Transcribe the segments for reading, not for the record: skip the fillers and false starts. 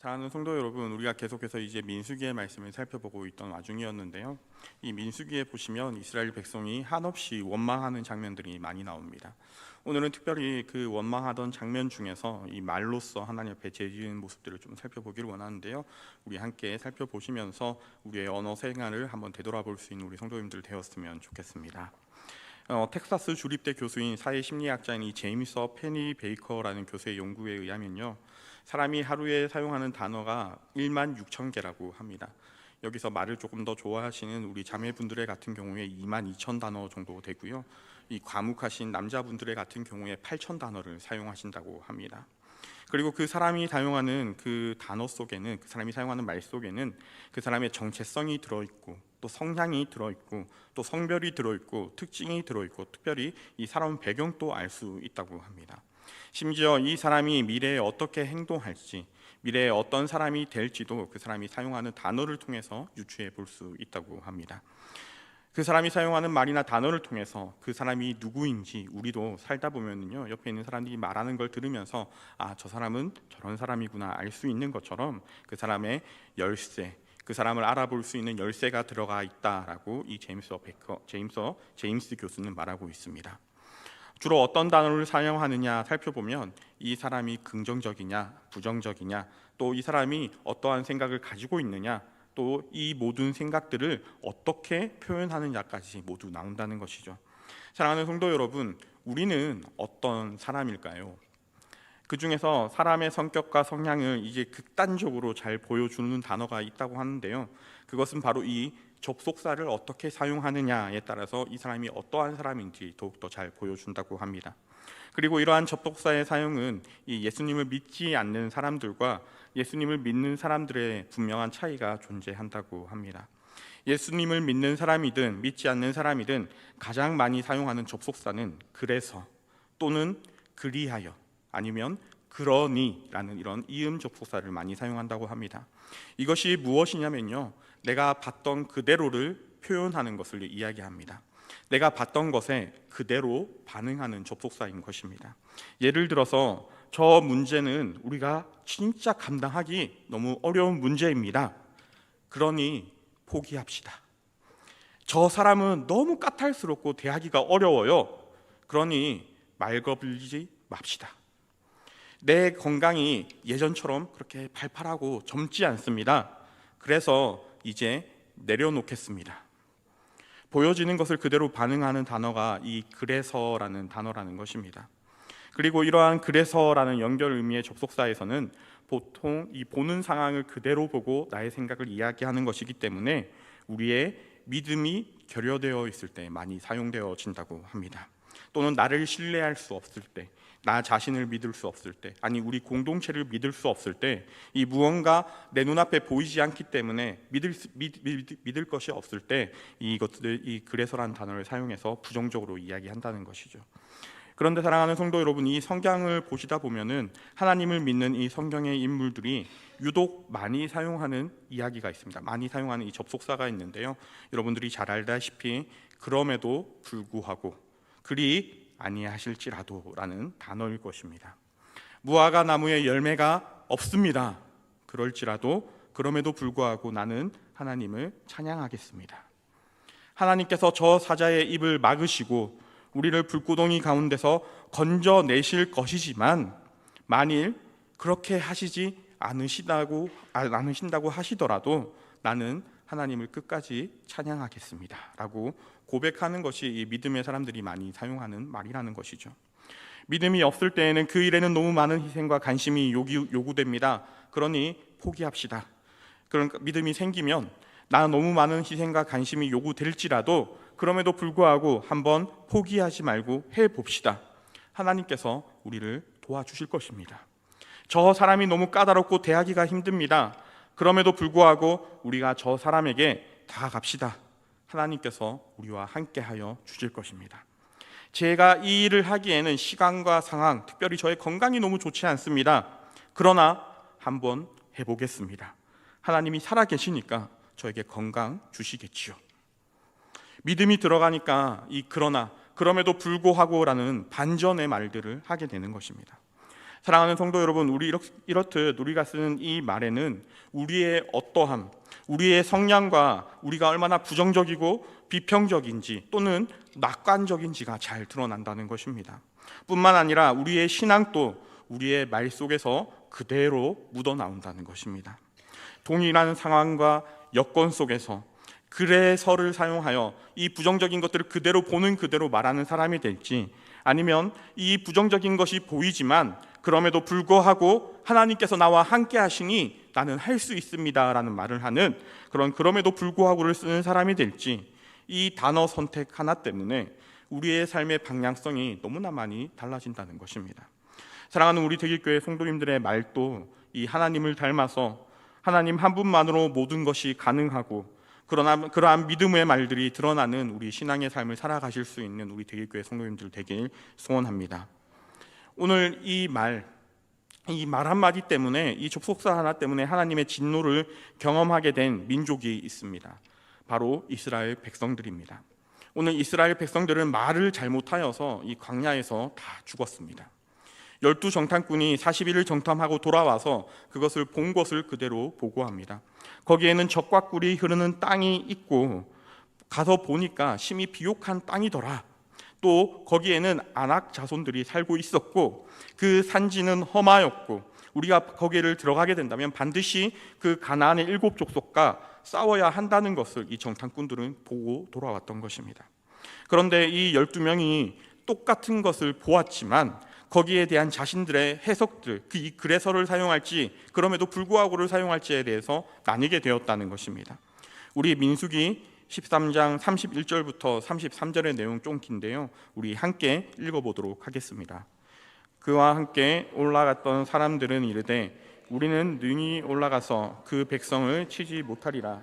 사랑하는 성도 여러분, 우리가 계속해서 이제 민수기의 말씀을 살펴보고 있던 와중이었는데요. 이 민수기에 보시면 이스라엘 백성이 한없이 원망하는 장면들이 많이 나옵니다. 오늘은 특별히 그 원망하던 장면 중에서 이 말로써 하나님 앞에 재지은 모습들을 좀 살펴보기를 원하는데요. 우리 함께 살펴보시면서 우리의 언어 생활을 한번 되돌아볼 수 있는 우리 성도님들 되었으면 좋겠습니다. 텍사스 주립대 교수인 사회 심리학자인 이 제임스 페니 베이커라는 교수의 연구에 의하면요, 사람이 하루에 사용하는 단어가 1만 6천 개라고 합니다. 여기서 말을 조금 더 좋아하시는 우리 자매분들의 같은 경우에 2만 2천 단어 정도 되고요, 이 과묵하신 남자분들의 같은 경우에 8천 단어를 사용하신다고 합니다. 그리고 그 사람이 사용하는 그 단어 속에는, 그 사람이 사용하는 말 속에는 그 사람의 정체성이 들어있고, 또 성향이 들어있고, 또 성별이 들어있고, 특징이 들어있고, 특별히 이 사람 배경도 알 수 있다고 합니다. 심지어 이 사람이 미래에 어떻게 행동할지, 미래에 어떤 사람이 될지도 그 사람이 사용하는 단어를 통해서 유추해 볼 수 있다고 합니다. 그 사람이 사용하는 말이나 단어를 통해서 그 사람이 누구인지 우리도 살다 보면요, 옆에 있는 사람들이 말하는 걸 들으면서 저 사람은 저런 사람이구나 알 수 있는 것처럼 그 사람의 열쇠, 그 사람을 알아볼 수 있는 열쇠가 들어가 있다라고 이 제임스 교수는 말하고 있습니다. 주로 어떤 단어를 사용하느냐 살펴보면 이 사람이 긍정적이냐 부정적이냐, 또 이 사람이 어떠한 생각을 가지고 있느냐, 또 이 모든 생각들을 어떻게 표현하느냐까지 모두 나온다는 것이죠. 사랑하는 성도 여러분, 우리는 어떤 사람일까요? 그 중에서 사람의 성격과 성향을 이제 극단적으로 잘 보여주는 단어가 있다고 하는데요, 그것은 바로 이 접속사를 어떻게 사용하느냐에 따라서 이 사람이 어떠한 사람인지 더욱더 잘 보여준다고 합니다. 그리고 이러한 접속사의 사용은 이 예수님을 믿지 않는 사람들과 예수님을 믿는 사람들의 분명한 차이가 존재한다고 합니다. 예수님을 믿는 사람이든 믿지 않는 사람이든 가장 많이 사용하는 접속사는 그래서, 또는 그리하여, 아니면 그러니라는 이런 이음 접속사를 많이 사용한다고 합니다. 이것이 무엇이냐면요, 내가 봤던 그대로를 표현하는 것을 이야기합니다. 내가 봤던 것에 그대로 반응하는 접속사인 것입니다. 예를 들어서 저 문제는 우리가 진짜 감당하기 너무 어려운 문제입니다. 그러니 포기합시다. 저 사람은 너무 까탈스럽고 대하기가 어려워요. 그러니 말 걸지 맙시다. 내 건강이 예전처럼 그렇게 팔팔하고 젊지 않습니다. 그래서 이제 내려놓겠습니다. 보여지는 것을 그대로 반응하는 단어가 이 그래서라는 단어라는 것입니다. 그리고 이러한 그래서라는 연결 의미의 접속사에서는 보통 이 보는 상황을 그대로 보고 나의 생각을 이야기하는 것이기 때문에 우리의 믿음이 결여되어 있을 때 많이 사용되어진다고 합니다. 또는 나를 신뢰할 수 없을 때, 나 자신을 믿을 수 없을 때, 아니 우리 공동체를 믿을 수 없을 때, 이 무언가 내 눈앞에 보이지 않기 때문에 믿을 것이 없을 때 이것들, 이 그래서라는 단어를 사용해서 부정적으로 이야기한다는 것이죠. 그런데 사랑하는 성도 여러분, 이 성경을 보시다 보면은 하나님을 믿는 이 성경의 인물들이 유독 많이 사용하는 이야기가 있습니다. 많이 사용하는 이 접속사가 있는데요, 여러분들이 잘 알다시피 그럼에도 불구하고, 그리 아니하실지라도 라는 단어일 것입니다. 무화과 나무에 열매가 없습니다. 그럴지라도, 그럼에도 불구하고 나는 하나님을 찬양하겠습니다. 하나님께서 저 사자의 입을 막으시고 우리를 불구덩이 가운데서 건져내실 것이지만 만일 그렇게 하시지 않으신다고 하시더라도 나는 하나님을 끝까지 찬양하겠습니다 라고 고백하는 것이 이 믿음의 사람들이 많이 사용하는 말이라는 것이죠. 믿음이 없을 때에는 그 일에는 너무 많은 희생과 관심이 요구됩니다. 그러니 포기합시다. 그러니까 믿음이 생기면 나 너무 많은 희생과 관심이 요구될지라도 그럼에도 불구하고 한번 포기하지 말고 해봅시다. 하나님께서 우리를 도와주실 것입니다. 저 사람이 너무 까다롭고 대하기가 힘듭니다. 그럼에도 불구하고 우리가 저 사람에게 다가갑시다. 하나님께서 우리와 함께하여 주실 것입니다. 제가 이 일을 하기에는 시간과 상황, 특별히 저의 건강이 너무 좋지 않습니다. 그러나 한번 해보겠습니다. 하나님이 살아계시니까 저에게 건강 주시겠지요. 믿음이 들어가니까 이 그러나, 그럼에도 불구하고라는 반전의 말들을 하게 되는 것입니다. 사랑하는 성도 여러분, 이렇듯 우리가 쓰는 이 말에는 우리의 어떠함, 우리의 성향과 우리가 얼마나 부정적이고 비평적인지 또는 낙관적인지가 잘 드러난다는 것입니다. 뿐만 아니라 우리의 신앙도 우리의 말 속에서 그대로 묻어나온다는 것입니다. 동일한 상황과 여건 속에서 그래서를 사용하여 이 부정적인 것들을 그대로 보는 그대로 말하는 사람이 될지, 아니면 이 부정적인 것이 보이지만 그럼에도 불구하고 하나님께서 나와 함께 하시니 나는 할 수 있습니다 라는 말을 하는 그런 그럼에도 불구하고를 쓰는 사람이 될지, 이 단어 선택 하나 때문에 우리의 삶의 방향성이 너무나 많이 달라진다는 것입니다. 사랑하는 우리 대길교회 성도님들의 말도 이 하나님을 닮아서 하나님 한 분만으로 모든 것이 가능하고 그러한 믿음의 말들이 드러나는 우리 신앙의 삶을 살아가실 수 있는 우리 대길교회 성도님들 되길 소원합니다. 오늘 이 말 한마디 때문에, 이 접속사 하나 때문에 하나님의 진노를 경험하게 된 민족이 있습니다. 바로 이스라엘 백성들입니다. 오늘 이스라엘 백성들은 말을 잘못하여서 이 광야에서 다 죽었습니다. 12정탐꾼이 40일을 정탐하고 돌아와서 그것을 본 것을 그대로 보고합니다. 거기에는 젖과 꿀이 흐르는 땅이 있고 가서 보니까 심히 비옥한 땅이더라. 또 거기에는 아낙 자손들이 살고 있었고 그 산지는 험하였고 우리가 거기를 들어가게 된다면 반드시 그 가나안의 7족속과 싸워야 한다는 것을 이 정탐꾼들은 보고 돌아왔던 것입니다. 그런데 이 12명이 똑같은 것을 보았지만 거기에 대한 자신들의 해석들, 이 그래서를 사용할지 그럼에도 불구하고를 사용할지에 대해서 나뉘게 되었다는 것입니다. 우리 민수기 13장 31절부터 33절의 내용 좀 긴데요, 우리 함께 읽어보도록 하겠습니다. 그와 함께 올라갔던 사람들은 이르되 우리는 능히 올라가서 그 백성을 치지 못하리라.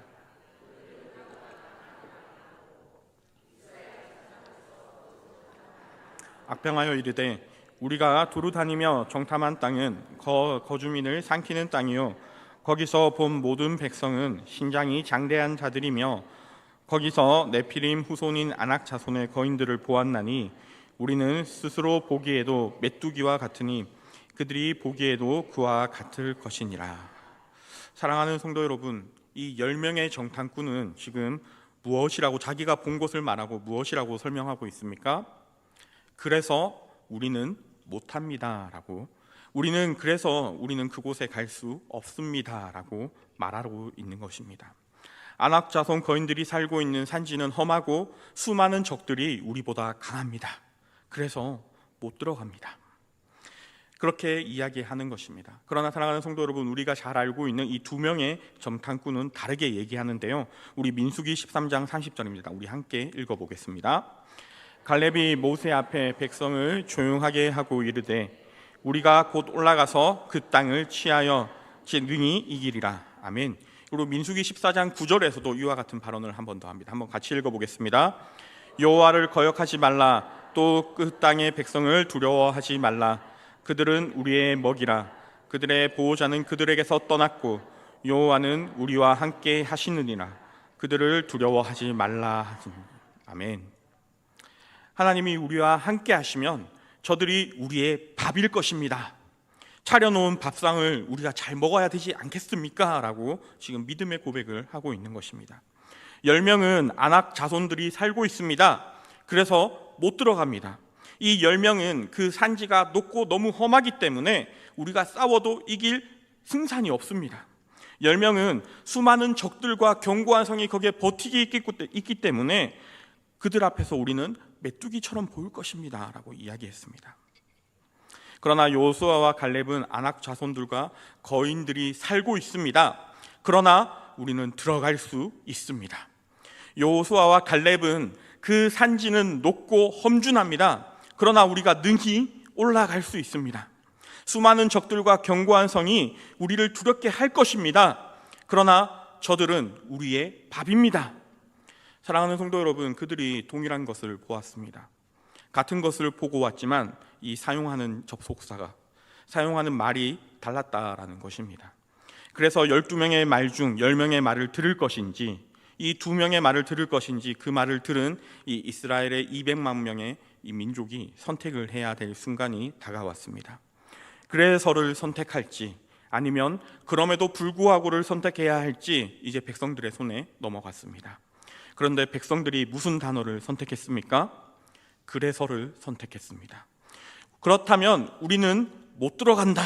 악평하여 이르되 우리가 두루 다니며 정탐한 땅은 거주민을 삼키는 땅이요 거기서 본 모든 백성은 신장이 장대한 자들이며 거기서 네피림 후손인 아낙 자손의 거인들을 보았나니 우리는 스스로 보기에도 메뚜기와 같으니 그들이 보기에도 그와 같을 것이니라. 사랑하는 성도 여러분, 이 10명의 정탐꾼은 지금 무엇이라고, 자기가 본 것을 말하고 무엇이라고 설명하고 있습니까? 그래서 우리는 못합니다 라고, 우리는 그곳에 갈 수 없습니다 라고 말하고 있는 것입니다. 아낙 자손 거인들이 살고 있는 산지는 험하고 수많은 적들이 우리보다 강합니다. 그래서 못 들어갑니다. 그렇게 이야기하는 것입니다. 그러나 사랑하는 성도 여러분, 우리가 잘 알고 있는 이 2명의 정탐꾼은 다르게 얘기하는데요, 우리 민수기 13장 30절입니다. 우리 함께 읽어보겠습니다. 갈렙이 모세 앞에 백성을 조용하게 하고 이르되 우리가 곧 올라가서 그 땅을 취하여 능히 이기리라. 아멘. 그리고 민수기 14장 9절에서도 이와 같은 발언을 한 번 더 합니다. 한번 같이 읽어보겠습니다. 여호와를 거역하지 말라. 또 그 땅의 백성을 두려워하지 말라. 그들은 우리의 먹이라. 그들의 보호자는 그들에게서 떠났고 여호와는 우리와 함께 하시느니라. 그들을 두려워하지 말라. 아멘. 하나님이 우리와 함께 하시면 저들이 우리의 밥일 것입니다. 차려놓은 밥상을 우리가 잘 먹어야 되지 않겠습니까? 라고 지금 믿음의 고백을 하고 있는 것입니다. 10명은 아낙 자손들이 살고 있습니다. 그래서 못 들어갑니다. 이 10명은 그 산지가 높고 너무 험하기 때문에 우리가 싸워도 이길 승산이 없습니다. 10명은 수많은 적들과 견고한 성이 거기에 버티기 있기 때문에 그들 앞에서 우리는 메뚜기처럼 보일 것입니다 라고 이야기했습니다. 그러나 여호수아와 갈렙은 아낙 자손들과 거인들이 살고 있습니다. 그러나 우리는 들어갈 수 있습니다. 여호수아와 갈렙은 그 산지는 높고 험준합니다. 그러나 우리가 능히 올라갈 수 있습니다. 수많은 적들과 견고한 성이 우리를 두렵게 할 것입니다. 그러나 저들은 우리의 밥입니다. 사랑하는 성도 여러분, 그들이 동일한 것을 보았습니다. 같은 것을 보고 왔지만 이 사용하는 접속사가, 사용하는 말이 달랐다라는 것입니다. 그래서 12명의 말 중 10명의 말을 들을 것인지, 이 2명의 말을 들을 것인지, 그 말을 들은 이 이스라엘의 200만 명의 이 민족이 선택을 해야 될 순간이 다가왔습니다. 그래서를 선택할지 아니면 그럼에도 불구하고를 선택해야 할지 이제 백성들의 손에 넘어갔습니다. 그런데 백성들이 무슨 단어를 선택했습니까? 그래서를 선택했습니다. 그렇다면 우리는 못 들어간다,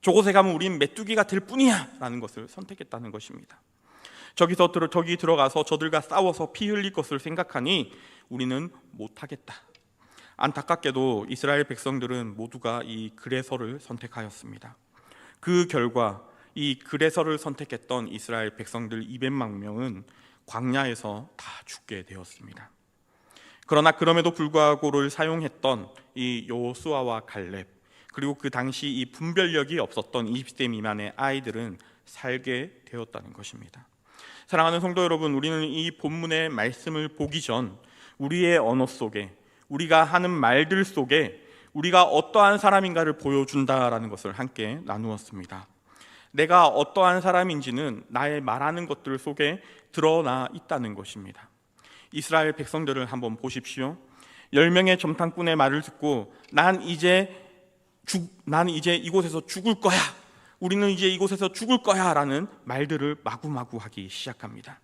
저곳에 가면 우린 메뚜기가 될 뿐이야 라는 것을 선택했다는 것입니다. 저기 들어가서 저들과 싸워서 피 흘릴 것을 생각하니 우리는 못하겠다. 안타깝게도 이스라엘 백성들은 모두가 이 그래서를 선택하였습니다. 그 결과 이 그래서를 선택했던 이스라엘 백성들 200만 명은 광야에서 다 죽게 되었습니다. 그러나 그럼에도 불구하고를 사용했던 이 여호수아와 갈렙, 그리고 그 당시 이 분별력이 없었던 20세 미만의 아이들은 살게 되었다는 것입니다. 사랑하는 성도 여러분, 우리는 이 본문의 말씀을 보기 전 우리의 언어 속에, 우리가 하는 말들 속에 우리가 어떠한 사람인가를 보여준다라는 것을 함께 나누었습니다. 내가 어떠한 사람인지는 나의 말하는 것들 속에 드러나 있다는 것입니다. 이스라엘 백성들을 한번 보십시오. 10명의 점탕꾼의 말을 듣고 난 이제 이곳에서 죽을 거야, 우리는 이제 이곳에서 죽을 거야 라는 말들을 마구마구 하기 시작합니다.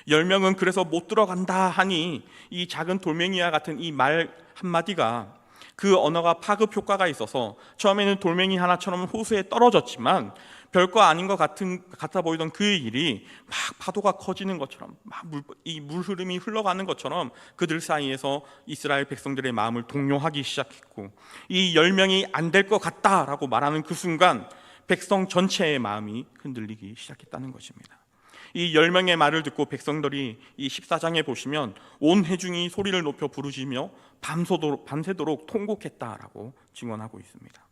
10명은 그래서 못 들어간다 하니 이 작은 돌멩이와 같은 이 말 한마디가, 그 언어가 파급 효과가 있어서 처음에는 돌멩이 하나처럼 호수에 떨어졌지만 별거 아닌 것 같아 보이던 그 일이 막 파도가 커지는 것처럼, 막 물 흐름이 흘러가는 것처럼 그들 사이에서 이스라엘 백성들의 마음을 동요하기 시작했고, 이 10명이 안 될 것 같다라고 말하는 그 순간 백성 전체의 마음이 흔들리기 시작했다는 것입니다. 이 10명의 말을 듣고 백성들이 이 14장에 보시면 온 회중이 소리를 높여 부르짖으며 밤새도록 통곡했다라고 증언하고 있습니다.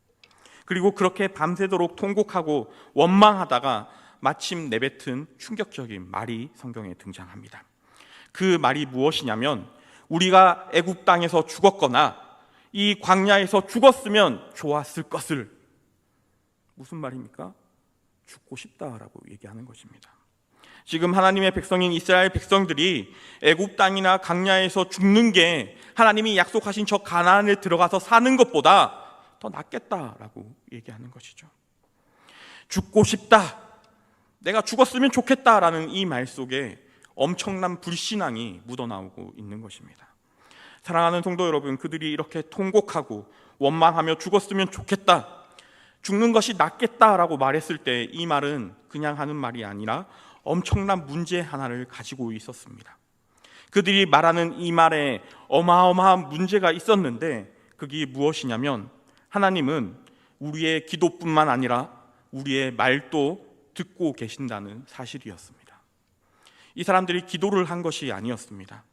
그리고 그렇게 밤새도록 통곡하고 원망하다가 마침 내뱉은 충격적인 말이 성경에 등장합니다. 그 말이 무엇이냐면, 우리가 애굽 땅에서 죽었거나 이 광야에서 죽었으면 좋았을 것을. 무슨 말입니까? 죽고 싶다라고 얘기하는 것입니다. 지금 하나님의 백성인 이스라엘 백성들이 애굽 땅이나 광야에서 죽는 게 하나님이 약속하신 저 가나안에 들어가서 사는 것보다 더 낫겠다라고 얘기하는 것이죠. 죽고 싶다, 내가 죽었으면 좋겠다라는 이 말 속에 엄청난 불신앙이 묻어나오고 있는 것입니다. 사랑하는 성도 여러분, 그들이 이렇게 통곡하고 원망하며 죽었으면 좋겠다, 죽는 것이 낫겠다라고 말했을 때 이 말은 그냥 하는 말이 아니라 엄청난 문제 하나를 가지고 있었습니다. 그들이 말하는 이 말에 어마어마한 문제가 있었는데, 그게 무엇이냐면 하나님은 우리의 기도뿐만 아니라 우리의 말도 듣고 계신다는 사실이었습니다. 이 사람들이 기도를 한 것이 아니었습니다.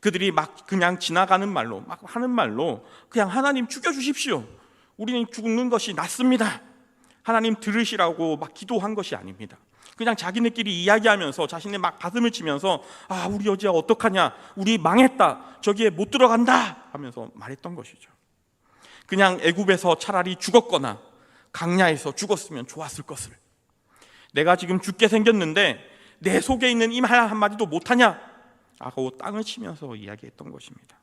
그들이 막 그냥 지나가는 말로, 막 하는 말로 그냥 하나님 죽여주십시오, 우리는 죽는 것이 낫습니다, 하나님 들으시라고 막 기도한 것이 아닙니다. 그냥 자기네끼리 이야기하면서 자신의 막 가슴을 치면서 우리 어제 어떡하냐, 우리 망했다, 저기에 못 들어간다 하면서 말했던 것이죠. 그냥 애굽에서 차라리 죽었거나 광야에서 죽었으면 좋았을 것을, 내가 지금 죽게 생겼는데 내 속에 있는 이 말 한마디도 못하냐 하고 땅을 치면서 이야기했던 것입니다.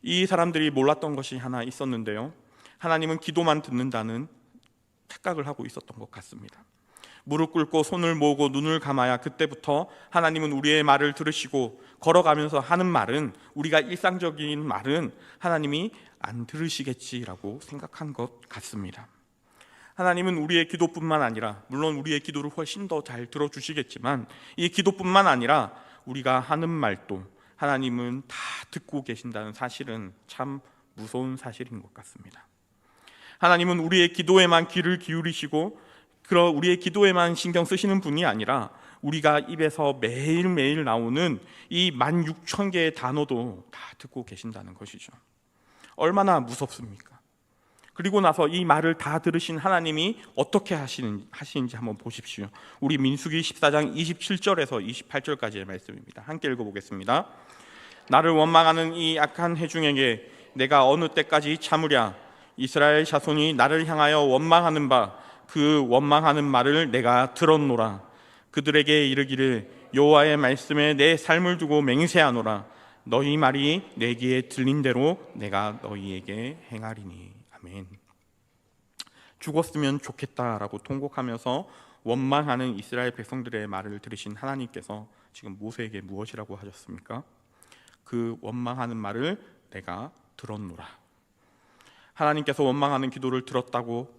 이 사람들이 몰랐던 것이 하나 있었는데요, 하나님은 기도만 듣는다는 착각을 하고 있었던 것 같습니다. 무릎 꿇고 손을 모으고 눈을 감아야 그때부터 하나님은 우리의 말을 들으시고, 걸어가면서 하는 말은, 우리가 일상적인 말은 하나님이 안 들으시겠지라고 생각한 것 같습니다. 하나님은 우리의 기도뿐만 아니라, 물론 우리의 기도를 훨씬 더 잘 들어주시겠지만, 이 기도뿐만 아니라 우리가 하는 말도 하나님은 다 듣고 계신다는 사실은 참 무서운 사실인 것 같습니다. 하나님은 우리의 기도에만 귀를 기울이시고 우리의 기도에만 신경 쓰시는 분이 아니라 우리가 입에서 매일매일 나오는 이 16,000개의 단어도 다 듣고 계신다는 것이죠. 얼마나 무섭습니까? 그리고 나서 이 말을 다 들으신 하나님이 어떻게 하시는지 한번 보십시오. 우리 민수기 14장 27절에서 28절까지의 말씀입니다. 함께 읽어보겠습니다. 나를 원망하는 이 악한 회중에게 내가 어느 때까지 참으랴. 이스라엘 자손이 나를 향하여 원망하는 바 그 원망하는 말을 내가 들었노라. 그들에게 이르기를 여호와의 말씀에 내 삶을 두고 맹세하노라. 너희 말이 내 귀에 들린 대로 내가 너희에게 행하리니. 아멘. 죽었으면 좋겠다라고 통곡하면서 원망하는 이스라엘 백성들의 말을 들으신 하나님께서 지금 모세에게 무엇이라고 하셨습니까? 그 원망하는 말을 내가 들었노라. 하나님께서 원망하는 기도를 들었다고,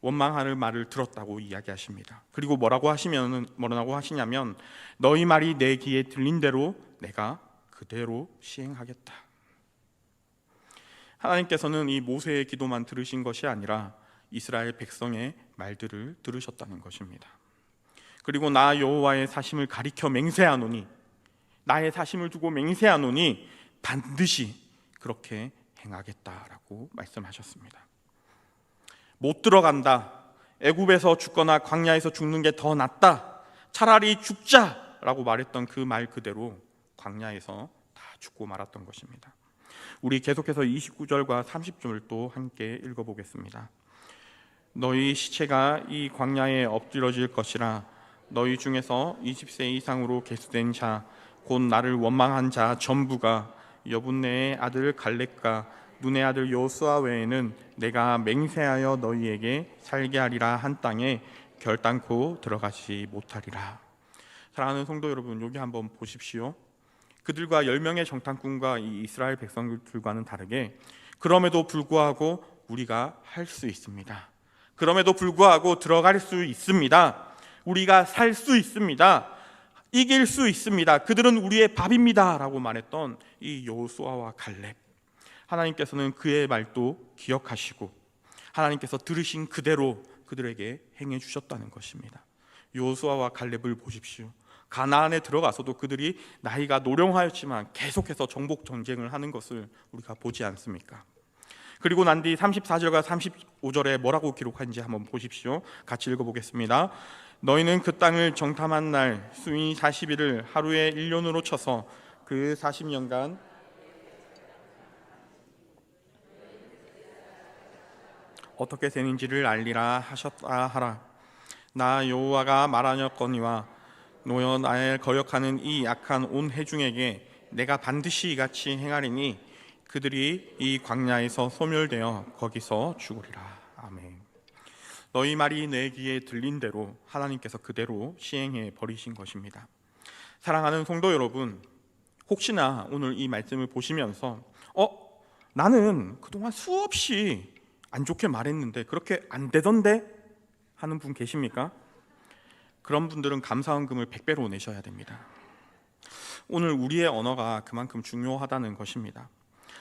원망하는 말을 들었다고 이야기하십니다. 그리고 뭐라고 하시냐면 너희 말이 내 귀에 들린 대로 내가 그대로 시행하겠다. 하나님께서는 이 모세의 기도만 들으신 것이 아니라 이스라엘 백성의 말들을 들으셨다는 것입니다. 그리고 나 여호와의 사심을 가리켜 맹세하노니, 나의 사심을 두고 맹세하노니 반드시 그렇게 행하겠다라고 말씀하셨습니다. 못 들어간다, 애굽에서 죽거나 광야에서 죽는 게 더 낫다, 차라리 죽자라고 말했던 그 말 그대로 광야에서 다 죽고 말았던 것입니다. 우리 계속해서 29절과 30절 또 함께 읽어보겠습니다. 너희 시체가 이 광야에 엎드러질 것이라. 너희 중에서 20세 이상으로 계수된 자, 곧 나를 원망한 자 전부가 여분네의 아들 갈렙과 눈의 아들 여호수아 외에는 내가 맹세하여 너희에게 살게 하리라 한 땅에 결단코 들어가지 못하리라. 사랑하는 성도 여러분, 여기 한번 보십시오. 그들과 10명의 정탐꾼과 이 이스라엘 백성들과는 다르게 그럼에도 불구하고 우리가 할 수 있습니다. 그럼에도 불구하고 들어갈 수 있습니다. 우리가 살 수 있습니다. 이길 수 있습니다. 그들은 우리의 밥입니다 라고 말했던 이 여호수아와 갈렙, 하나님께서는 그의 말도 기억하시고 하나님께서 들으신 그대로 그들에게 행해 주셨다는 것입니다. 여호수아와 갈렙을 보십시오. 가나안에 들어가서도 그들이 나이가 노령하였지만 계속해서 정복 전쟁을 하는 것을 우리가 보지 않습니까? 그리고 난 뒤 34절과 35절에 뭐라고 기록한지 한번 보십시오. 같이 읽어보겠습니다. 너희는 그 땅을 정탐한 날 수인 40일을 하루에 1년으로 쳐서 그 40년간 어떻게 되는지를 알리라 하셨다 하라. 나 여호와가 말하였거니와 너여 나의 거역하는 이 약한 온 회중에게 내가 반드시 이같이 행하리니 그들이 이 광야에서 소멸되어 거기서 죽으리라. 아멘. 너희 말이 내 귀에 들린 대로 하나님께서 그대로 시행해 버리신 것입니다. 사랑하는 성도 여러분, 혹시나 오늘 이 말씀을 보시면서 나는 그동안 수없이 안 좋게 말했는데 그렇게 안 되던데 하는 분 계십니까? 그런 분들은 감사원금을 100배로 내셔야 됩니다. 오늘 우리의 언어가 그만큼 중요하다는 것입니다.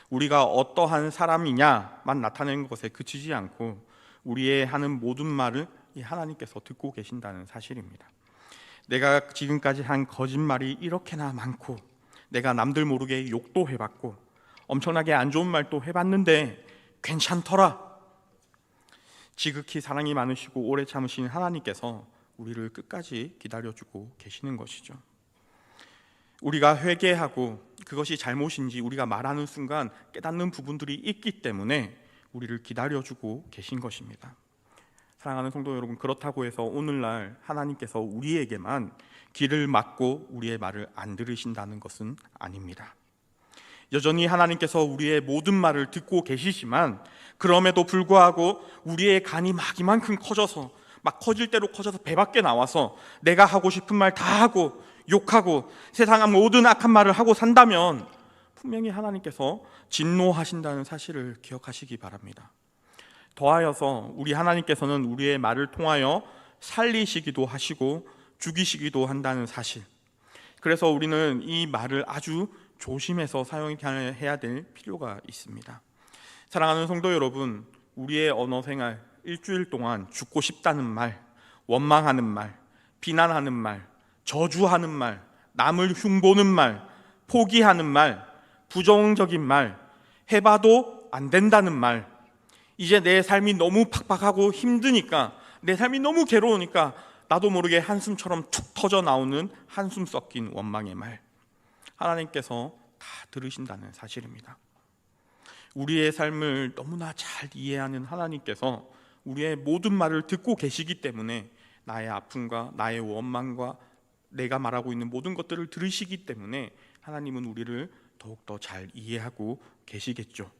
우리가 어떠한 사람이냐만 나타내는 것에 그치지 않고 우리의 하는 모든 말을 하나님께서 듣고 계신다는 사실입니다. 내가 지금까지 한 거짓말이 이렇게나 많고 내가 남들 모르게 욕도 해봤고 엄청나게 안 좋은 말도 해봤는데 괜찮더라. 지극히 사랑이 많으시고 오래 참으신 하나님께서 우리를 끝까지 기다려주고 계시는 것이죠. 우리가 회개하고 그것이 잘못인지 우리가 말하는 순간 깨닫는 부분들이 있기 때문에 우리를 기다려주고 계신 것입니다. 사랑하는 성도 여러분, 그렇다고 해서 오늘날 하나님께서 우리에게만 귀를 막고 우리의 말을 안 들으신다는 것은 아닙니다. 여전히 하나님께서 우리의 모든 말을 듣고 계시지만 그럼에도 불구하고 우리의 간이 막 이만큼 커져서 막 커질 대로 커져서 배 밖에 나와서 내가 하고 싶은 말 다 하고 욕하고 세상의 모든 악한 말을 하고 산다면 분명히 하나님께서 진노하신다는 사실을 기억하시기 바랍니다. 더하여서 우리 하나님께서는 우리의 말을 통하여 살리시기도 하시고 죽이시기도 한다는 사실, 그래서 우리는 이 말을 아주 조심해서 사용해야 될 필요가 있습니다. 사랑하는 성도 여러분, 우리의 언어 생활 일주일 동안 죽고 싶다는 말, 원망하는 말, 비난하는 말, 저주하는 말, 남을 흉보는 말, 포기하는 말, 부정적인 말, 해봐도 안 된다는 말, 이제 내 삶이 너무 팍팍하고 힘드니까, 내 삶이 너무 괴로우니까 나도 모르게 한숨처럼 툭 터져 나오는 한숨 섞인 원망의 말, 하나님께서 다 들으신다는 사실입니다. 우리의 삶을 너무나 잘 이해하는 하나님께서 우리의 모든 말을 듣고 계시기 때문에 나의 아픔과 나의 원망과 내가 말하고 있는 모든 것들을 들으시기 때문에 하나님은 우리를 더욱더 잘 이해하고 계시겠죠.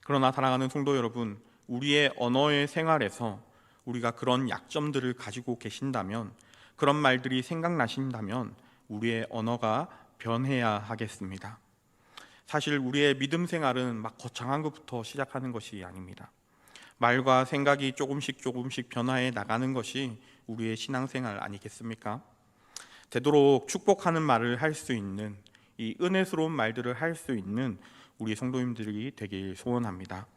그러나 사랑하는 성도 여러분, 우리의 언어의 생활에서 우리가 그런 약점들을 가지고 계신다면, 그런 말들이 생각나신다면 우리의 언어가 변해야 하겠습니다. 사실 우리의 믿음 생활은 막 거창한 것부터 시작하는 것이 아닙니다. 말과 생각이 조금씩 변화해 나가는 것이 우리의 신앙생활 아니겠습니까? 되도록 축복하는 말을 할 수 있는, 이 은혜스러운 말들을 할 수 있는 우리 성도님들이 되길 소원합니다.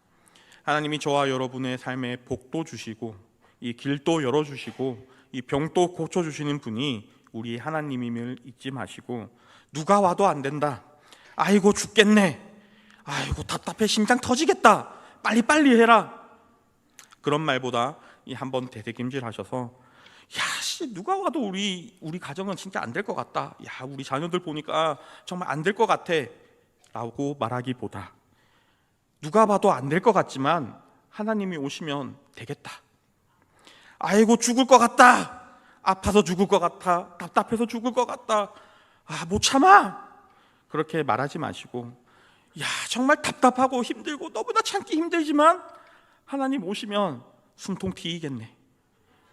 하나님이 저와 여러분의 삶에 복도 주시고 이 길도 열어주시고 이 병도 고쳐주시는 분이 우리 하나님임을 잊지 마시고, 누가 와도 안 된다, 아이고 죽겠네, 아이고 답답해 심장 터지겠다, 빨리빨리 해라, 그런 말보다 이 한번 되새김질 하셔서 누가 와도 우리 가정은 진짜 안 될 것 같다, 우리 자녀들 보니까 정말 안 될 것 같아 라고 말하기보다, 누가 봐도 안 될 것 같지만 하나님이 오시면 되겠다, 아이고 죽을 것 같다, 아파서 죽을 것 같아, 답답해서 죽을 것 같다, 못 참아, 그렇게 말하지 마시고, 정말 답답하고 힘들고 너무나 참기 힘들지만 하나님 오시면 숨통 트이겠네,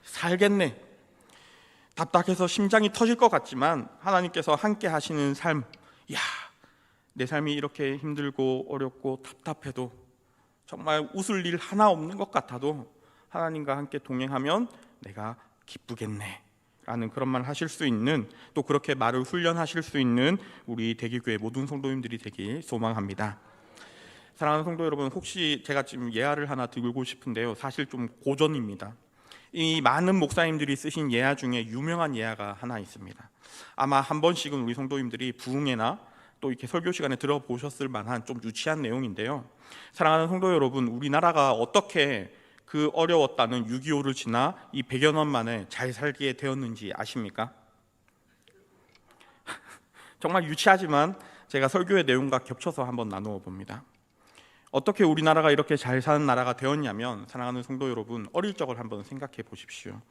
살겠네, 답답해서 심장이 터질 것 같지만 하나님께서 함께 하시는 삶, 내 삶이 이렇게 힘들고 어렵고 답답해도, 정말 웃을 일 하나 없는 것 같아도 하나님과 함께 동행하면 내가 기쁘겠네 라는 그런 말 하실 수 있는, 또 그렇게 말을 훈련하실 수 있는 우리 대기교회 모든 성도님들이 되길 소망합니다. 사랑하는 성도 여러분, 혹시 제가 지금 예화를 하나 들고 싶은데요, 사실 좀 고전입니다. 이 많은 목사님들이 쓰신 예화 중에 유명한 예화가 하나 있습니다. 아마 한 번씩은 우리 성도님들이 부흥회나 또 이렇게 설교 시간에 들어보셨을 만한 좀 유치한 내용인데요, 사랑하는 성도 여러분, 우리나라가 어떻게 그 어려웠다는 6.25를 지나 이 100여 년 만에 잘 살게 되었는지 아십니까? 정말 유치하지만 제가 설교의 내용과 겹쳐서 한번 나누어 봅니다. 어떻게 우리나라가 이렇게 잘 사는 나라가 되었냐면, 사랑하는 성도 여러분, 어릴 적을 한번 생각해 보십시오.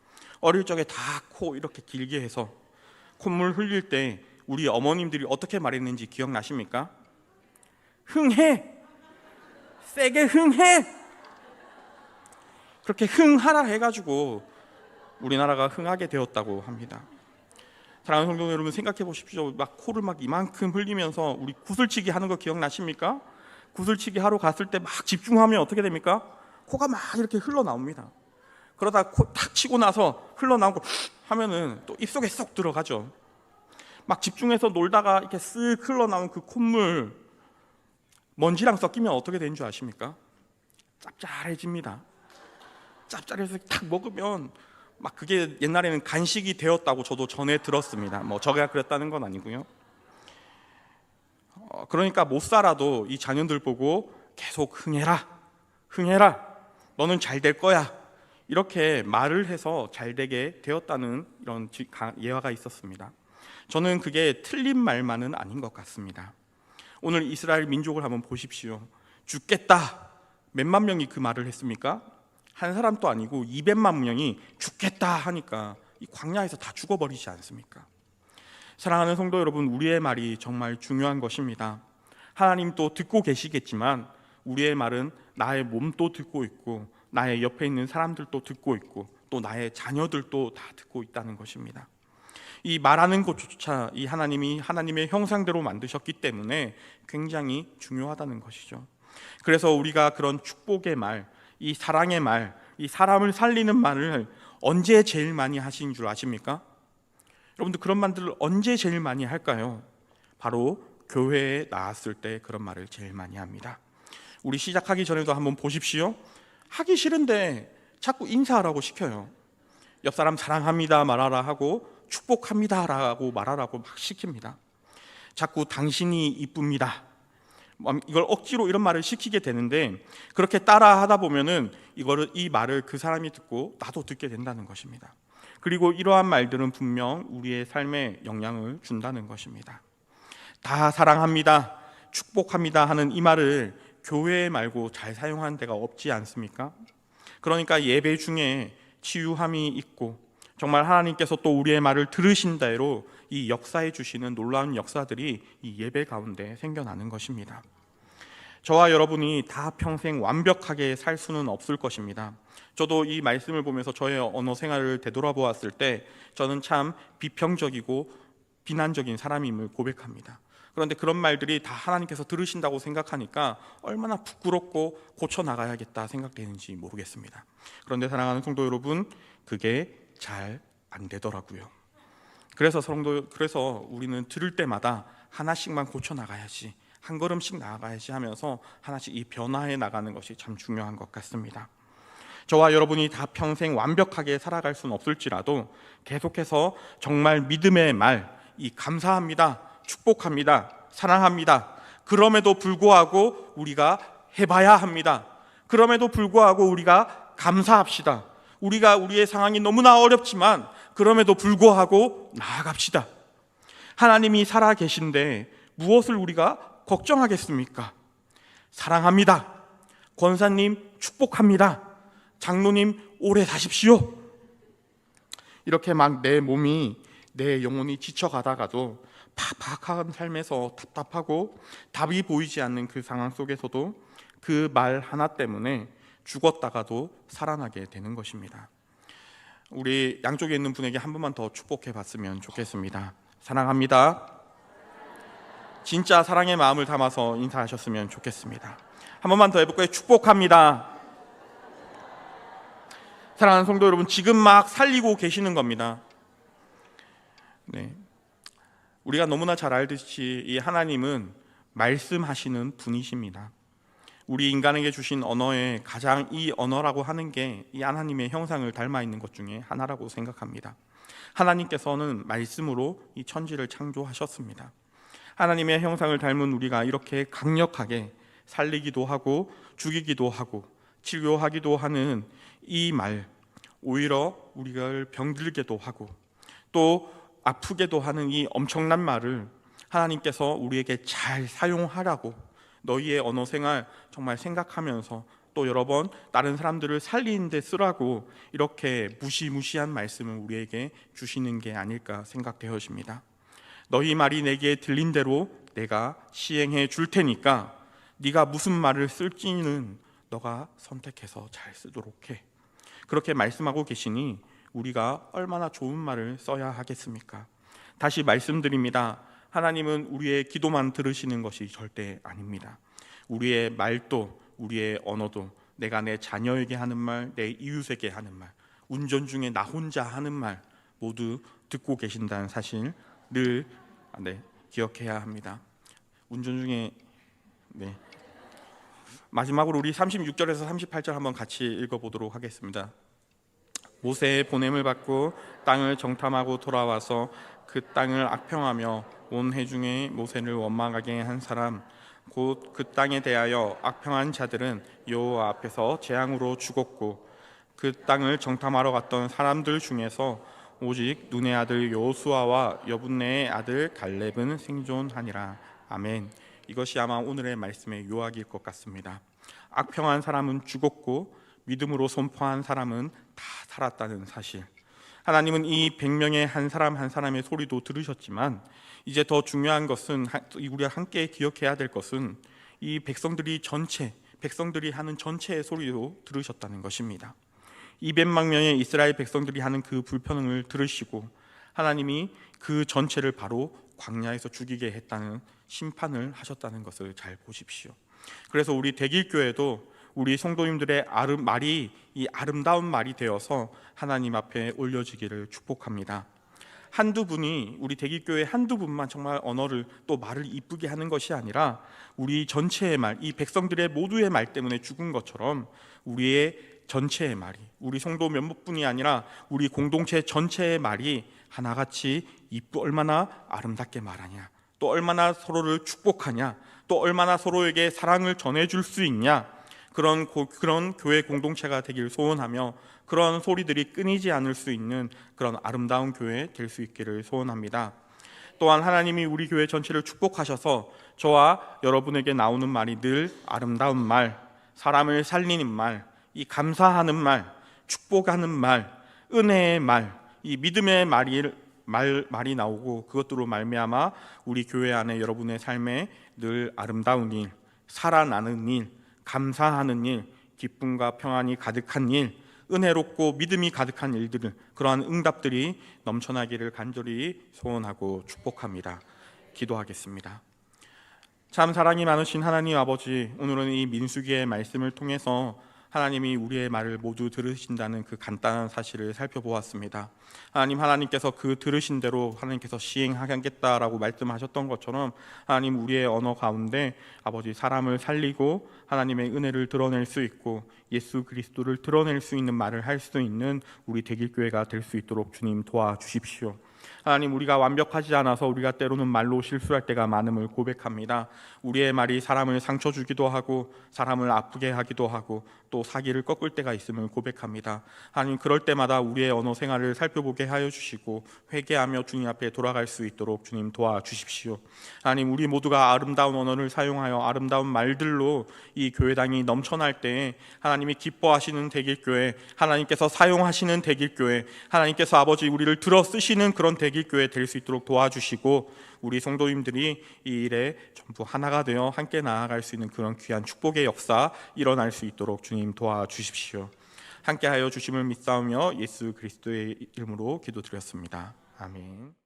어릴 적에 다 코 이렇게 길게 해서 콧물 흘릴 때 우리 어머님들이 어떻게 말했는지 기억나십니까? 흥해! 세게 흥해! 그렇게 흥하라 해가지고 우리나라가 흥하게 되었다고 합니다. 사랑하는 성도 여러분, 생각해 보십시오. 막 코를 막 이만큼 흘리면서 우리 구슬치기 하는 거 기억나십니까? 구슬치기 하러 갔을 때 막 집중하면 어떻게 됩니까? 코가 막 이렇게 흘러나옵니다. 그러다 코 탁 치고 나서 흘러나오고 하면은 또 입속에 쏙 들어가죠. 막 집중해서 놀다가 이렇게 쓱 흘러나온 그 콧물, 먼지랑 섞이면 어떻게 되는 줄 아십니까? 짭짤해집니다. 짭짤해서 탁 먹으면 막 그게 옛날에는 간식이 되었다고 저도 전에 들었습니다. 제가 그랬다는 건 아니고요. 그러니까 못 살아도 이 자녀들 보고 계속 흥해라, 흥해라, 너는 잘 될 거야, 이렇게 말을 해서 잘 되게 되었다는 이런 예화가 있었습니다. 저는 그게 틀린 말만은 아닌 것 같습니다. 오늘 이스라엘 민족을 한번 보십시오. 죽겠다, 몇만 명이 그 말을 했습니까? 한 사람도 아니고 200만 명이 죽겠다 하니까 이 광야에서 다 죽어버리지 않습니까? 사랑하는 성도 여러분, 우리의 말이 정말 중요한 것입니다. 하나님도 듣고 계시겠지만 우리의 말은 나의 몸도 듣고 있고, 나의 옆에 있는 사람들도 듣고 있고, 또 나의 자녀들도 다 듣고 있다는 것입니다. 이 말하는 것조차 이 하나님이 하나님의 형상대로 만드셨기 때문에 굉장히 중요하다는 것이죠. 그래서 우리가 그런 축복의 말, 이 사랑의 말, 이 사람을 살리는 말을 언제 제일 많이 하신 줄 아십니까? 여러분들, 그런 말들을 언제 제일 많이 할까요? 바로 교회에 나왔을 때 그런 말을 제일 많이 합니다. 우리 시작하기 전에도 한번 보십시오. 하기 싫은데 자꾸 인사하라고 시켜요. 옆 사람 사랑합니다 말하라 하고, 축복합니다 라고 말하라고 막 시킵니다. 자꾸 당신이 이쁩니다, 이걸 억지로 이런 말을 시키게 되는데, 그렇게 따라 하다 보면은 이 말을 그 사람이 듣고 나도 듣게 된다는 것입니다. 그리고 이러한 말들은 분명 우리의 삶에 영향을 준다는 것입니다. 다 사랑합니다, 축복합니다 하는 이 말을 교회 말고 잘 사용하는 데가 없지 않습니까? 그러니까 예배 중에 치유함이 있고, 정말 하나님께서 또 우리의 말을 들으신 대로 이 역사해 주시는 놀라운 역사들이 이 예배 가운데 생겨나는 것입니다. 저와 여러분이 다 평생 완벽하게 살 수는 없을 것입니다. 저도 이 말씀을 보면서 저의 언어 생활을 되돌아보았을 때 저는 참 비평적이고 비난적인 사람임을 고백합니다. 그런데 그런 말들이 다 하나님께서 들으신다고 생각하니까 얼마나 부끄럽고 고쳐나가야겠다 생각되는지 모르겠습니다. 그런데 사랑하는 성도 여러분, 그게 잘 안 되더라고요. 그래서 우리는 들을 때마다 하나씩만 고쳐나가야지, 한 걸음씩 나아가야지 하면서 하나씩 이 변화해 나가는 것이 참 중요한 것 같습니다. 저와 여러분이 다 평생 완벽하게 살아갈 수는 없을지라도 계속해서 정말 믿음의 말, 이 감사합니다, 축복합니다, 사랑합니다, 그럼에도 불구하고 우리가 해봐야 합니다, 그럼에도 불구하고 우리가 감사합시다, 우리가 우리의 상황이 너무나 어렵지만 그럼에도 불구하고 나아갑시다. 하나님이 살아 계신데 무엇을 우리가 걱정하겠습니까? 사랑합니다, 권사님 축복합니다, 장로님 오래 사십시오. 이렇게 막 내 몸이, 내 영혼이 지쳐가다가도 팍팍한 삶에서 답답하고 답이 보이지 않는 그 상황 속에서도 그 말 하나 때문에 죽었다가도 살아나게 되는 것입니다. 우리 양쪽에 있는 분에게 한 번만 더 축복해 봤으면 좋겠습니다. 사랑합니다. 진짜 사랑의 마음을 담아서 인사하셨으면 좋겠습니다. 한 번만 더 해볼까요? 축복합니다. 사랑하는 성도 여러분, 지금 막 살리고 계시는 겁니다. 네. 우리가 너무나 잘 알듯이 이 하나님은 말씀하시는 분이십니다. 우리 인간에게 주신 언어에 가장 이 언어라고 하는 게 이 하나님의 형상을 닮아 있는 것 중에 하나라고 생각합니다. 하나님께서는 말씀으로 이 천지를 창조하셨습니다. 하나님의 형상을 닮은 우리가 이렇게 강력하게 살리기도 하고 죽이기도 하고 치료하기도 하는 이 말, 오히려 우리가 병들게도 하고 또 아프게도 하는 이 엄청난 말을 하나님께서 우리에게 잘 사용하라고, 너희의 언어 생활 정말 생각하면서 또 여러 번 다른 사람들을 살리는 데 쓰라고 이렇게 무시무시한 말씀을 우리에게 주시는 게 아닐까 생각되어집니다. 너희 말이 내게 들린 대로 내가 시행해 줄 테니까 네가 무슨 말을 쓸지는 너가 선택해서 잘 쓰도록 해. 그렇게 말씀하고 계시니 우리가 얼마나 좋은 말을 써야 하겠습니까? 다시 말씀드립니다. 하나님은 우리의 기도만 들으시는 것이 절대 아닙니다. 우리의 말도, 우리의 언어도, 내가 내 자녀에게 하는 말, 내 이웃에게 하는 말, 운전 중에 나 혼자 하는 말 모두 듣고 계신다는 사실 늘 기억해야 합니다. 운전 중에 마지막으로 우리 36절에서 38절 한번 같이 읽어보도록 하겠습니다. 모세의 보냄을 받고 땅을 정탐하고 돌아와서 그 땅을 악평하며 온 회중에 모세를 원망하게 한 사람, 곧 그 땅에 대하여 악평한 자들은 여호와 앞에서 재앙으로 죽었고 그 땅을 정탐하러 갔던 사람들 중에서 오직 눈의 아들 여호수아와 여분네의 아들 갈렙은 생존하니라. 아멘. 이것이 아마 오늘의 말씀의 요약일 것 같습니다. 악평한 사람은 죽었고 믿음으로 선포한 사람은 다 살았다는 사실. 하나님은 이 100명의 한 사람 한 사람의 소리도 들으셨지만 이제 더 중요한 것은, 우리가 함께 기억해야 될 것은 이 백성들이 하는 전체의 소리도 들으셨다는 것입니다. 200만 명의 이스라엘 백성들이 하는 그 불평을 들으시고 하나님이 그 전체를 바로 광야에서 죽이게 했다는 심판을 하셨다는 것을 잘 보십시오. 그래서 우리 대길교회도 우리 성도님들의 말이 이 아름다운 말이 되어서 하나님 앞에 올려지기를 축복합니다. 한두 분이, 우리 대길교회 한두 분만 정말 언어를 또 말을 이쁘게 하는 것이 아니라 우리 전체의 말, 이 백성들의 모두의 말 때문에 죽은 것처럼 우리의 전체의 말이, 우리 성도 몇몇 분이 아니라 우리 공동체 전체의 말이 하나같이 얼마나 아름답게 말하냐, 또 얼마나 서로를 축복하냐, 또 얼마나 서로에게 사랑을 전해줄 수 있냐, 그런 교회 공동체가 되길 소원하며 그런 소리들이 끊이지 않을 수 있는 그런 아름다운 교회 될 수 있기를 소원합니다. 또한 하나님이 우리 교회 전체를 축복하셔서 저와 여러분에게 나오는 말이 늘 아름다운 말, 사람을 살리는 말, 이 감사하는 말, 축복하는 말, 은혜의 말, 이 믿음의 말이 나오고 그것들로 말미암아 우리 교회 안에 여러분의 삶에 늘 아름다운 일, 살아나는 일, 감사하는 일, 기쁨과 평안이 가득한 일, 은혜롭고 믿음이 가득한 일들을, 그러한 응답들이 넘쳐나기를 간절히 소원하고 축복합니다. 기도하겠습니다. 참 사랑이 많으신 하나님 아버지, 오늘은 이 민수기의 말씀을 통해서 하나님이 우리의 말을 모두 들으신다는 그 간단한 사실을 살펴보았습니다. 하나님께서 그 들으신 대로 하나님께서 시행하겠다라고 말씀하셨던 것처럼 하나님 우리의 언어 가운데 아버지 사람을 살리고 하나님의 은혜를 드러낼 수 있고 예수 그리스도를 드러낼 수 있는 말을 할 수 있는 우리 대길교회가 될 수 있도록 주님 도와주십시오. 하나님, 우리가 완벽하지 않아서 우리가 때로는 말로 실수할 때가 많음을 고백합니다. 우리의 말이 사람을 상처 주기도 하고 사람을 아프게 하기도 하고 또 사기를 꺾을 때가 있음을 고백합니다. 하나님, 그럴 때마다 우리의 언어 생활을 살펴보게 하여 주시고 회개하며 주님 앞에 돌아갈 수 있도록 주님 도와주십시오. 하나님, 우리 모두가 아름다운 언어를 사용하여 아름다운 말들로 이 교회당이 넘쳐날 때에 하나님이 기뻐하시는 대길교회, 하나님께서 사용하시는 대길교회, 하나님께서 아버지 우리를 들어 쓰시는 그런 대길교회 될 수 있도록 도와주시고 우리 성도님들이 이 일에 전부 하나가 되어 함께 나아갈 수 있는 그런 귀한 축복의 역사 일어날 수 있도록 주님 도와주십시오. 함께하여 주심을 믿사오며 예수 그리스도의 이름으로 기도드렸습니다. 아멘.